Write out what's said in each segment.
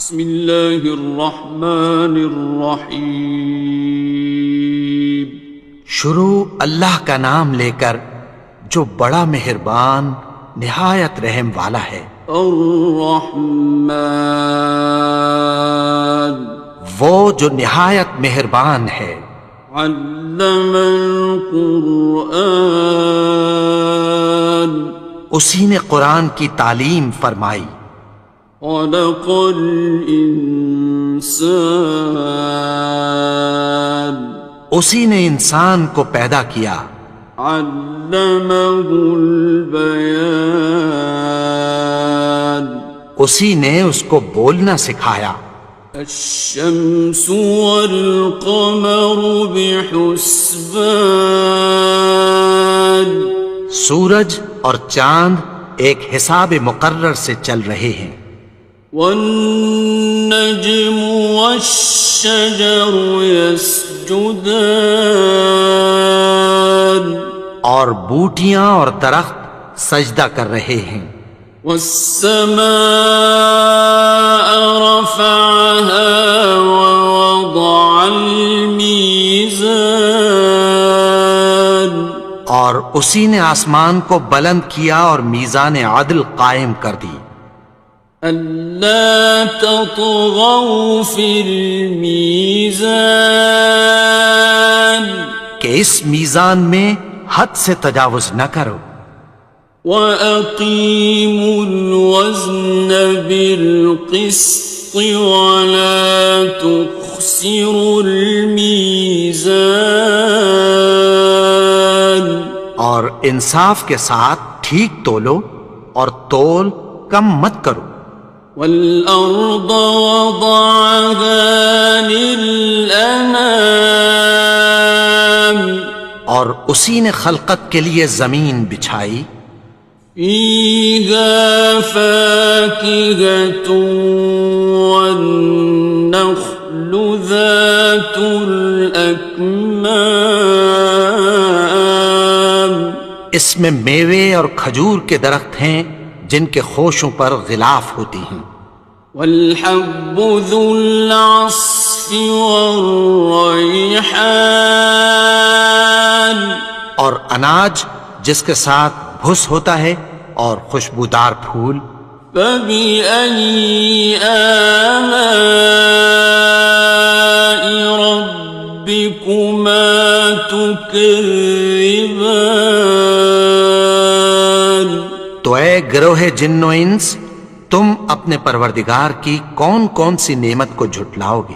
بسم اللہ الرحمن الرحیم۔ شروع اللہ کا نام لے کر جو بڑا مہربان نہایت رحم والا ہے۔ الرحمن، وہ جو نہایت مہربان ہے۔ علم القرآن، اسی نے قرآن کی تعلیم فرمائی۔ خلق الانسان، اسی نے انسان کو پیدا کیا۔ علمہ البیان، اسی نے اس کو بولنا سکھایا۔ الشمس والقمر بحسبان، سورج اور چاند ایک حساب مقرر سے چل رہے ہیں۔ والنجم والشجر يسجدان، اور بوٹیاں اور درخت سجدہ کر رہے ہیں۔ والسماء رفعها ووضع الميزان، اور اسی نے آسمان کو بلند کیا اور میزان عدل قائم کر دی۔ أَلَّا تَطْغَوْا فِي الْمِيزَانِ، کہ اس میزان میں حد سے تجاوز نہ کرو۔ وَأَقِيمُوا الْوَزْنَ بِالْقِسْطِ وَلَا تُخْسِرُوا الْمِيزَانَ، اور انصاف کے ساتھ ٹھیک تولو اور تول کم مت کرو۔ وَالْأَرْضَ وَضَعَهَا لِلْأَنَامِ، اور اسی نے خلقت کے لیے زمین بچھائی۔ فِيهَا فَاكِهَةٌ وَالنَّخْلُ ذَاتُ الْأَكْمَامِ، اس میں میوے اور کھجور کے درخت ہیں جن کے خوشوں پر غلاف ہوتی ہیں۔ وَالْحَبُّ ذُو الْعَصْفِ وَالرَّيْحَانِ، اور اناج جس کے ساتھ بھس ہوتا ہے اور خوشبودار پھول۔ فَبِأَيِّ آلَاءِ رَبِّكُمَا تُكَذِّبَانِ، تو اے گروہ جن و انس، تم اپنے پروردگار کی کون کون سی نعمت کو جھٹلاؤ گے؟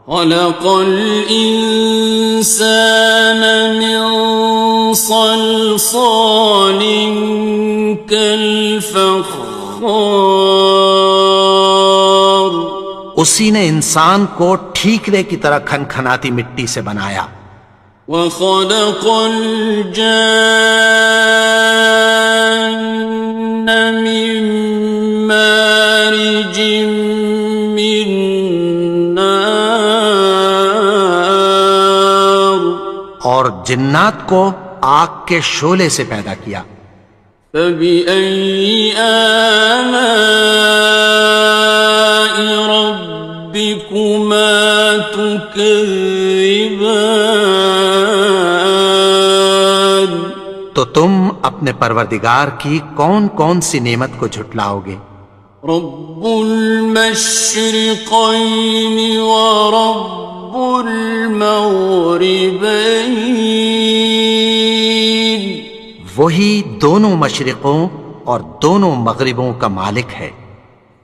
خَلَقَ الْإِنسَانَ مِنْ صَلْصَالٍ كَالْفَخَّارِ، اسی نے انسان کو ٹھیکرے کی طرح کھنکھناتی مٹی سے بنایا۔ وَخَلَقَ الْجَانَّ مِن مَّارِجٍ مِّن نَّارٍ، اور جنات کو آگ کے شعلے سے پیدا کیا۔ فَبِأَيِّ آلَاءِ رَبِّكُمَا تُكَذِّبَانِ، تو تم اپنے پروردگار کی کون کون سی نعمت کو جھٹلاؤ گے؟ رب المشرقین ورب المغربین، وہی دونوں مشرقوں اور دونوں مغربوں کا مالک ہے۔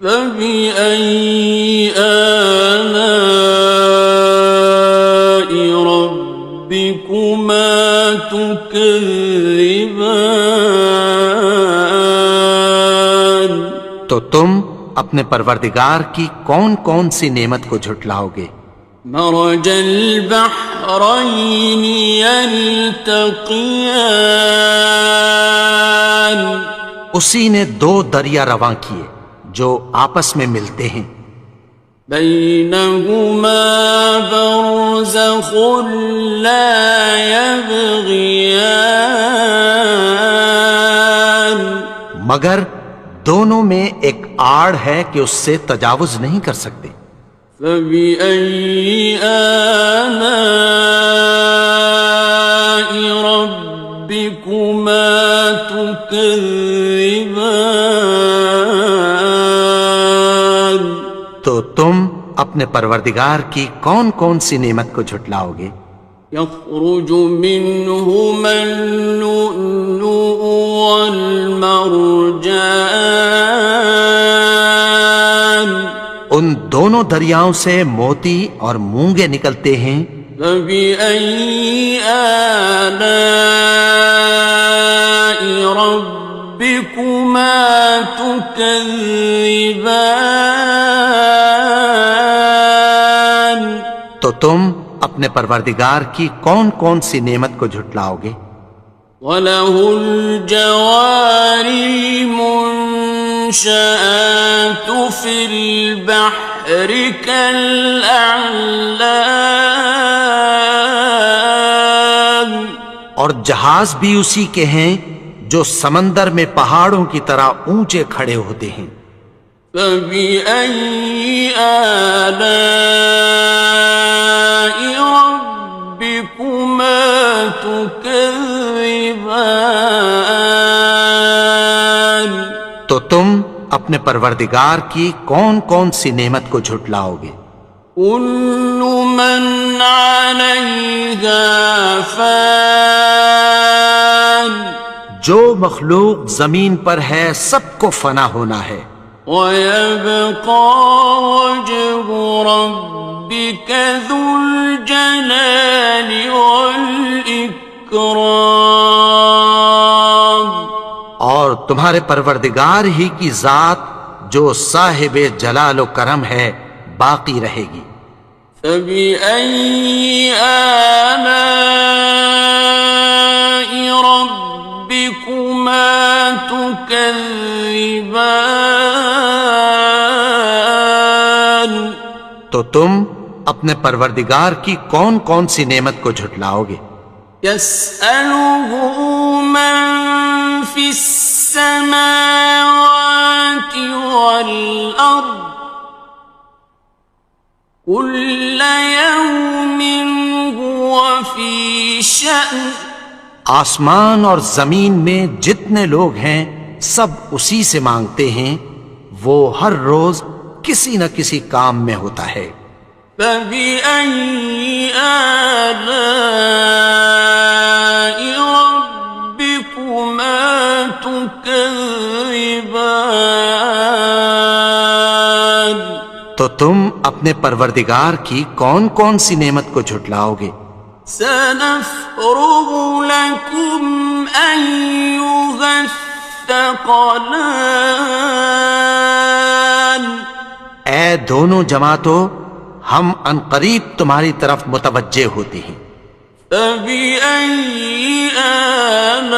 فَبِأَيِّ آلَاءِ رَبِّكُمَا تُكَذِّبَانِ، تو تم اپنے پروردگار کی کون کون سی نعمت کو جھٹلاؤ گے؟ مرج البحرین یلتقیان، اسی نے دو دریا رواں کیے جو آپس میں ملتے ہیں۔ بینہما برزخ لا یبغیان، مگر دونوں میں ایک آڑ ہے کہ اس سے تجاوز نہیں کر سکتے۔ فبأي آلاء ربكما تكذبان؟ تو تم اپنے پروردگار کی کون کون سی نعمت کو جھٹلاؤ گے؟ يخرج منهما اللؤلؤ والمرجان ان دونوں دریاؤں سے موتی اور مونگے نکلتے ہیں۔ فبأي آلاء ربكما تكذبان؟ تو تم اپنے پروردگار کی کون کون سی نعمت کو جھٹلاؤ گے؟ وَلَهُ الْجَوَارِ الْمُنشَآتُ فِي الْبَحْرِ كَالْأَعْلَامِ، اور جہاز بھی اسی کے ہیں جو سمندر میں پہاڑوں کی طرح اونچے کھڑے ہوتے ہیں۔ فَبِأَيِّ آلَاءِ رَبِّكُمَا تُكَذِّبَانِ؟ تو تم اپنے پروردگار کی کون کون سی نعمت کو جھٹلاؤ گے؟ كُلُّ مَنْ عَلَيْهَا فَانٍ، جو مخلوق زمین پر ہے سب کو فنا ہونا ہے۔ وَيَبْقَى وَجْهُ رَبِّكَ ذُو الْجَلَالِ وَالْإِكْرَامِ، اور تمہارے پروردگار ہی کی ذات جو صاحب جلال و کرم ہے باقی رہے گی۔ فَبِأَيِّ آلَاءِ رَبِّكُمَا تُكَذِّبَانِ؟ تو تم اپنے پروردگار کی کون کون سی نعمت کو جھٹلاؤ گے؟ يَسْأَلُهُ مَن فِي السَّمَاوَاتِ وَالْأَرْضِ كُلَّ يَوْمٍ هُوَ فِي شَأْنٍ، آسمان اور زمین میں جتنے لوگ ہیں سب اسی سے مانگتے ہیں، وہ ہر روز کسی نہ کسی کام میں ہوتا ہے۔ فَبِأَيِّ آلَاءِ رَبِّكُمَا تُكَذِّبَانِ؟ تو تم اپنے پروردگار کی کون کون سی نعمت کو جھٹلاؤ گے؟ سَنَفْرُغُ لَكُمْ أَيُّهَ الثَّقَلَانِ؟ اے دونوں جماعتوں، ہم عنقریب تمہاری طرف متوجہ ہوتے ہیں۔ فَبِأَيِّ آلَاءِ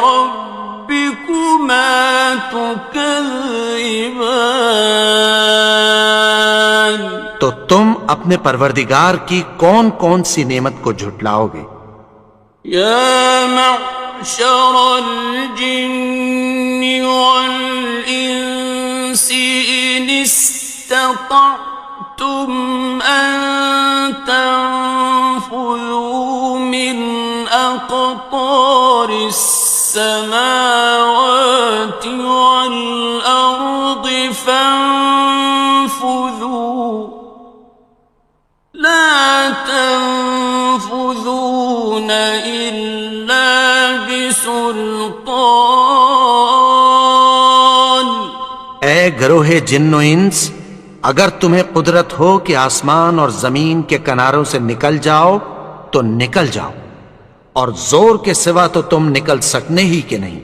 رَبِّكُمَا تُكَذِّبَانِ؟ تو تم اپنے پروردگار کی کون کون سی نعمت کو جھٹلاؤ گے؟ يَا مَعْشَرَ الْجِنِّ وَالْإِنسِ إِنِ اسْتَطَعْتُمْ أَن تَنفُذُوا مِنْ أَقْطَارِ السَّمَاوَاتِ وَالْأَرْضِ فَانفُذُوا لَا تَنفُذُونَ إِلَّا بِسُلْطَانٍ۔ اے گروہ جن و انس، اگر تمہیں قدرت ہو کہ آسمان اور زمین کے کناروں سے نکل جاؤ تو نکل جاؤ، اور زور کے سوا تو تم نکل سکنے ہی کہ نہیں۔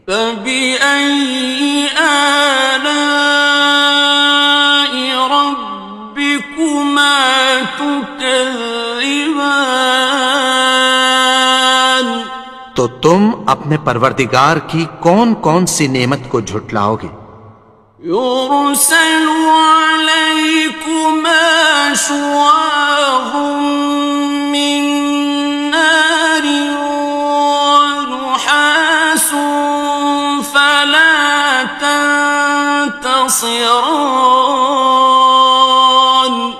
فَبِأَيِّ آلَاءِ رَبِّكُمَا تُكَذِّبَانِ؟ تو تم اپنے پروردگار کی کون کون سی نعمت کو جھٹلاؤ گے؟ يُرْسَلُ عَلَيْكُمَا شُوَاظٌ مِّن نَّارٍ وَنُحَاسٌ فَلَا خاصرون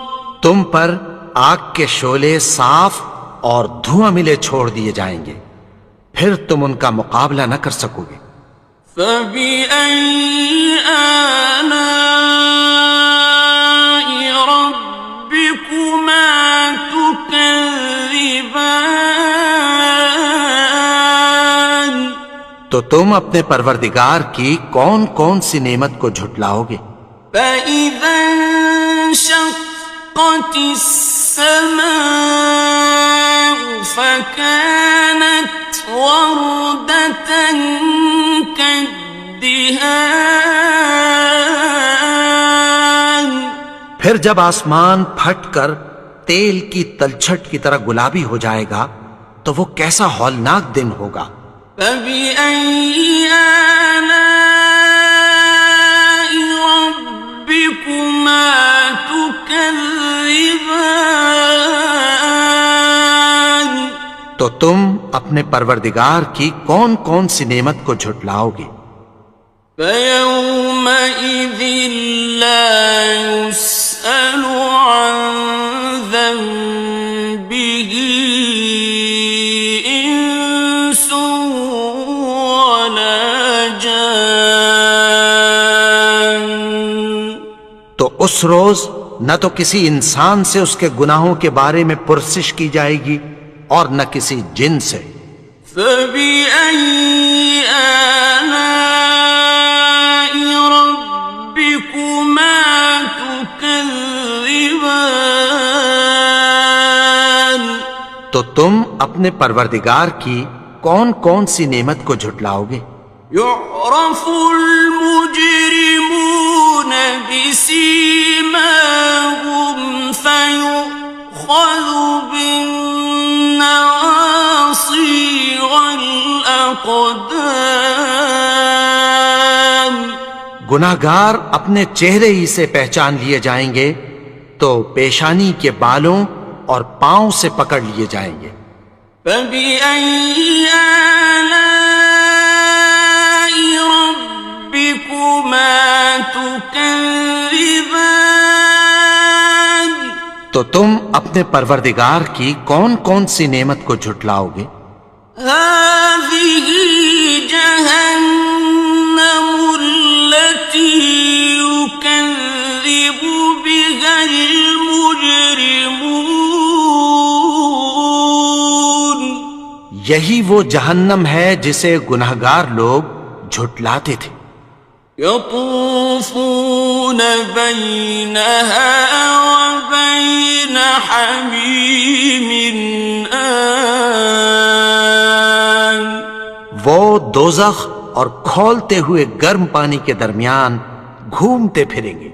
تم پر آگ کے شعلے صاف اور دھواں ملے چھوڑ دیے جائیں گے، پھر تم ان کا مقابلہ نہ کر سکو گے۔ فبأي آلاء ربكما تكذبان تو تم اپنے پروردگار کی کون کون سی نعمت کو جھٹلاؤ گے؟ فإذا انشقت السماء فكانت وردة كالدهان پھر جب آسمان پھٹ کر تیل کی تلچھٹ کی طرح گلابی ہو جائے گا تو وہ کیسا ہولناک دن ہوگا۔ فبأي آلاء ربكما تكذبان تو تم اپنے پروردگار کی کون کون سی نعمت کو جھٹلاؤ گے؟ فيومئذ لا يسأل عن ذنبه إنس ولا جان تو اس روز نہ تو کسی انسان سے اس کے گناہوں کے بارے میں پرسش کی جائے گی اور نہ کسی جن سے۔ فبأي آلاء ربكما تكذبان تو تم اپنے پروردگار کی کون کون سی نعمت کو جھٹلاؤ گے؟ يعرف المجرمون بسيماهم فيؤخذ بالنواصي والأقدام گناہگار اپنے چہرے ہی سے پہچان لیے جائیں گے تو پیشانی کے بالوں اور پاؤں سے پکڑ لیے جائیں گے۔ فبأي آلاء ربكما تكذبان تو تم اپنے پروردگار کی کون کون سی نعمت کو جھٹلاؤ گے؟ هذه جهنم التي يكذب بها المجرمون یہی وہ جہنم ہے جسے گناہگار لوگ جھٹلاتے تھے۔ يطوفون بينها وبين حميم آن وہ دوزخ اور کھولتے ہوئے گرم پانی کے درمیان گھومتے پھریں گے۔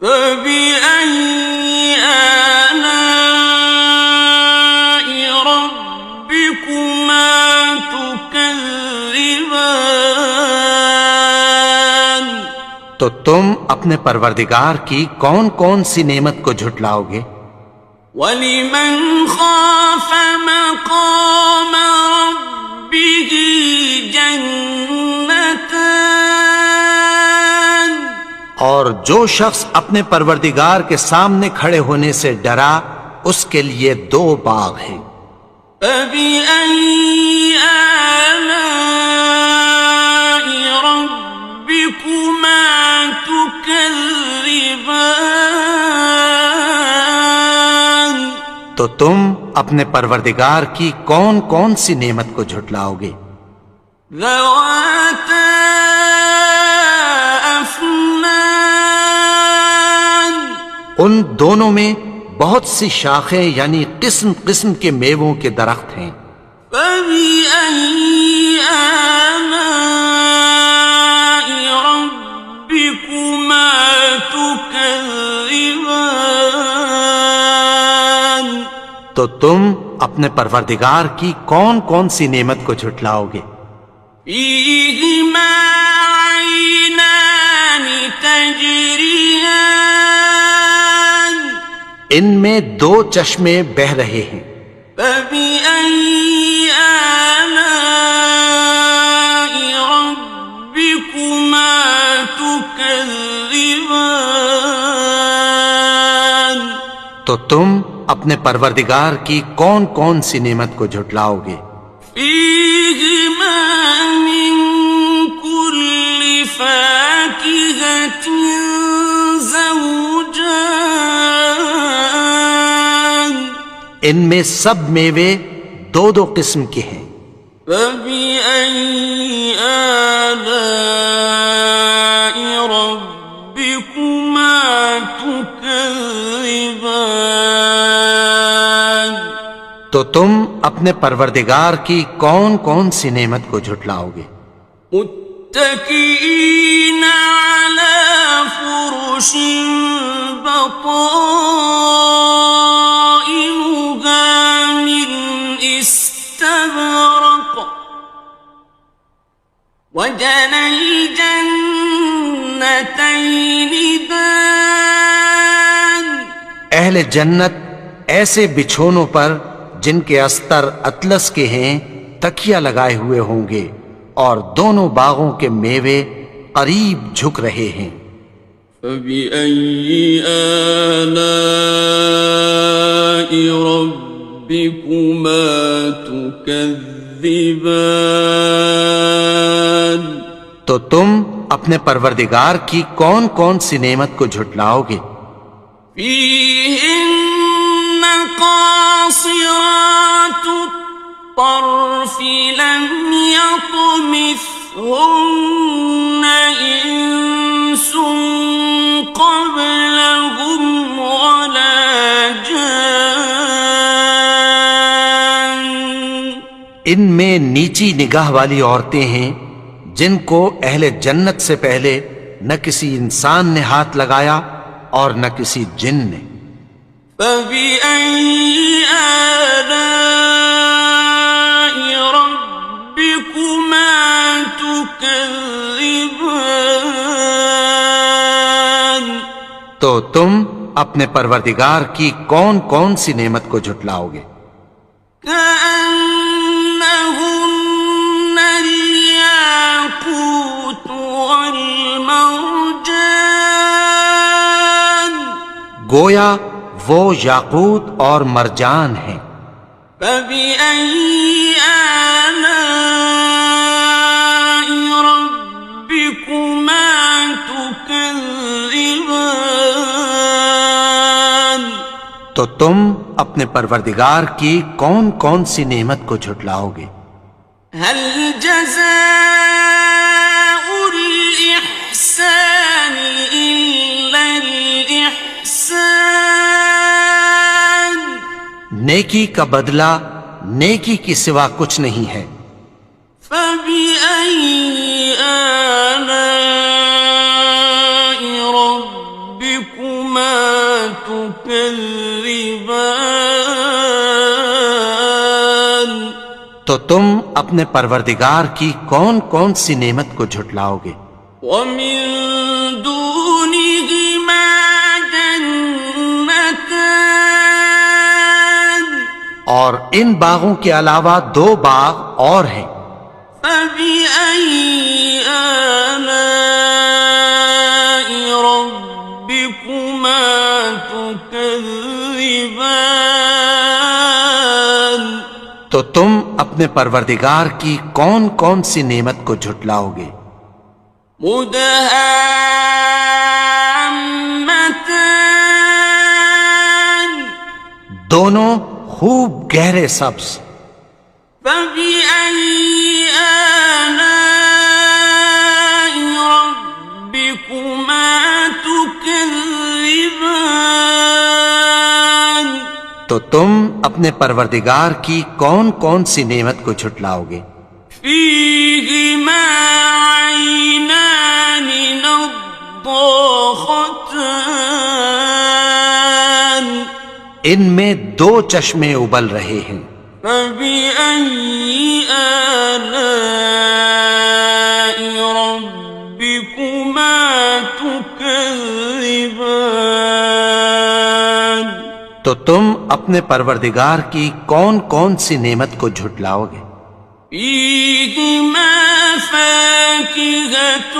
فبأي آلاء ربكما تكذبان تو تم اپنے پروردگار کی کون کون سی نعمت کو جھٹلاؤ گے؟ وَلِمَنْ خَافَ مَقَامَ رَبِّهِ جَنَّتَانِ اور جو شخص اپنے پروردگار کے سامنے کھڑے ہونے سے ڈرا اس کے لیے دو باغ ہیں۔ فَبِأَيِّ آلَاءِ رَبِّكُمَا تُكَذِّبَانِ تو تم اپنے پروردگار کی کون کون سی نعمت کو جھٹلاؤ گے؟ ذَوَاتَا أَفْنَانٍ ان دونوں میں بہت سی شاخیں یعنی قسم قسم کے میووں کے درخت ہیں۔ فَبِأَيِّ آلَاءِ رَبِّكُمَا تُكَذِّبَانِ تو تم اپنے پروردگار کی کون کون سی نعمت کو جھٹلاؤ گے؟ فِيهِمَا عَيْنَانِ تَجْرِيَانِ ان میں دو چشمے بہہ رہے ہیں۔ فَبِأَيِّ آلَاءِ رَبِّكُمَا تُكَذِّبَانِ تو تم اپنے پروردگار کی کون کون سی نعمت کو جھٹلاؤ گے؟ فيهما من كل فاكهة زوجان ان میں سب میوے دو دو قسم کے ہیں۔ فبأي آلاء ربكما تكذبان تو تم اپنے پروردگار کی کون کون سی نعمت کو جھٹلاؤ گے؟ متكئين على فرش بطائنها من استبرق وجنى الجنتين دان اہل جنت ایسے بچھونوں پر جن کے استر اطلس کے ہیں تکیہ لگائے ہوئے ہوں گے، اور دونوں باغوں کے میوے قریب جھک رہے ہیں۔ فبأي آلاء ربكما تكذبان تو تم اپنے پروردگار کی کون کون سی نعمت کو جھٹلاؤ گے؟ فيهن قاصرات الطرف لم يطمثهن إنس قبلهم ولا جان ان میں نیچی نگاہ والی عورتیں ہیں جن کو اہل جنت سے پہلے نہ کسی انسان نے ہاتھ لگایا اور نہ کسی جن نے۔ فبأي آلاء ربكما تكذبان تو تم اپنے پروردگار کی کون کون سی نعمت کو جھٹلاؤ گے؟ كأنهن الياقوت والمرجان گویا وہ یاقوت اور مرجان ہیں۔ فبأي آلاء ربكما تكذبان تو تم اپنے پروردگار کی کون کون سی نعمت کو جھٹلاؤ گے؟ هل جزاء الإحسان إلا الإحسان نیکی کا بدلہ نیکی کی سوا کچھ نہیں ہے۔ فبأي آلاء ربكما تكذبان تو تم اپنے پروردگار کی کون کون سی نعمت کو جھٹلاؤ گے؟ ومن دونهما جنتان اور ان باغوں کے علاوہ دو باغ اور ہیں۔ فبأي آلاء ربكما تكذبان تو تم اپنے پروردگار کی کون کون سی نعمت کو جھٹلاؤ گے؟ مدهامتان دونوں خوب گہرے سبز۔ فبأي آلاء ربكما تكذبان تو تم اپنے پروردگار کی کون کون سی نعمت کو جھٹلاؤ گے؟ فيهما عينان نضاختان ان میں دو چشمے ابل رہے ہیں۔ فبأي آلاء ربكما تكذبان تو تم اپنے پروردگار کی کون کون سی نعمت کو جھٹلاؤ گے؟ فيهما فاكهة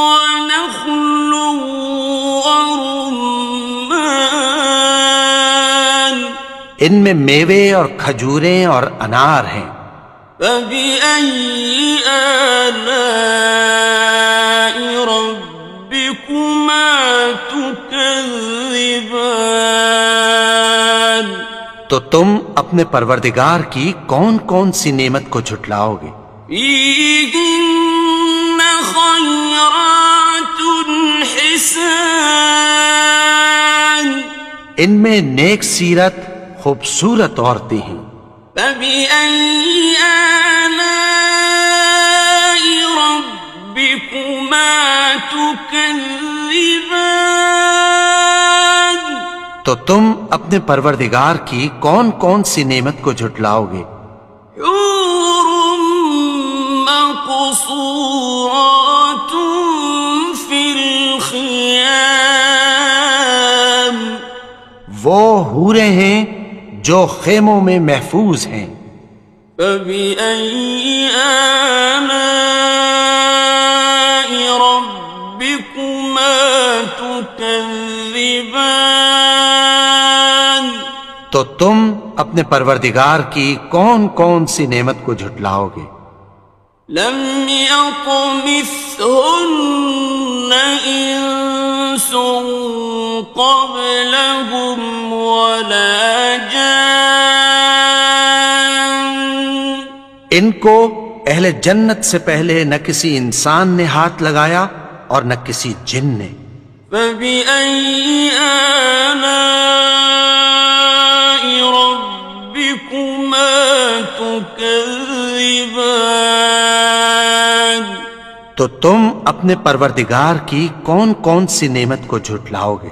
ونخل ورمان ان میں میوے اور کھجوریں اور انار ہیں۔ فبأي آلاء ربكما تكذبان؟ تو تم اپنے پروردگار کی کون کون سی نعمت کو جھٹلاؤ گے؟ فيهن خيرات حسان، ان میں نیک سیرت خوبصورت عورتیں ہیں۔ فبأي آلاء ربكما تكذبان؟ تو تم اپنے پروردگار کی کون کون سی نعمت کو جھٹلاؤ گے؟ حور مقصورات في الخيام، وہ حوریں ہیں جو خیموں میں محفوظ ہیں۔ فبأي آلاء ربكما تكذبان؟ تو تم اپنے پروردگار کی کون کون سی نعمت کو جھٹلاؤ گے؟ لم يطمثهن إنس قبلهم ولا جان، ان کو اہل جنت سے پہلے نہ کسی انسان نے ہاتھ لگایا اور نہ کسی جن نے۔ فبأي آلاء ربكما تكذبان؟ تو تم اپنے پروردگار کی کون کون سی نعمت کو جھٹلاؤ گے؟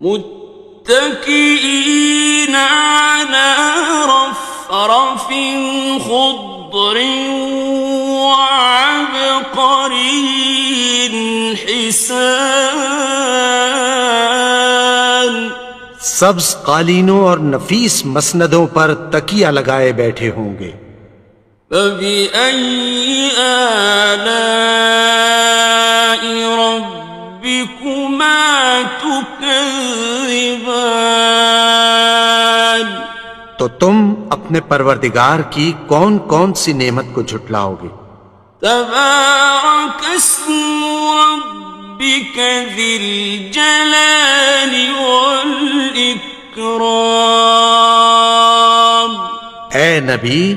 متكئين على رفرف خضر وعبقري حسان، سبز قالینوں اور نفیس مسندوں پر تکیہ لگائے بیٹھے ہوں گے۔ فبأي آلاء ربكما تكذبان؟ تو تم اپنے پروردگار کی کون کون سی نعمت کو جھٹلاؤ گے؟ تبارك اسم ربك ذي الجلال والإكرام۔ اے نبی،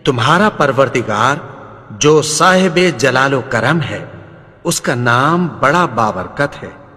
تمہارا پروردگار جو صاحب جلال و کرم ہے، اس کا نام بڑا بابرکت ہے۔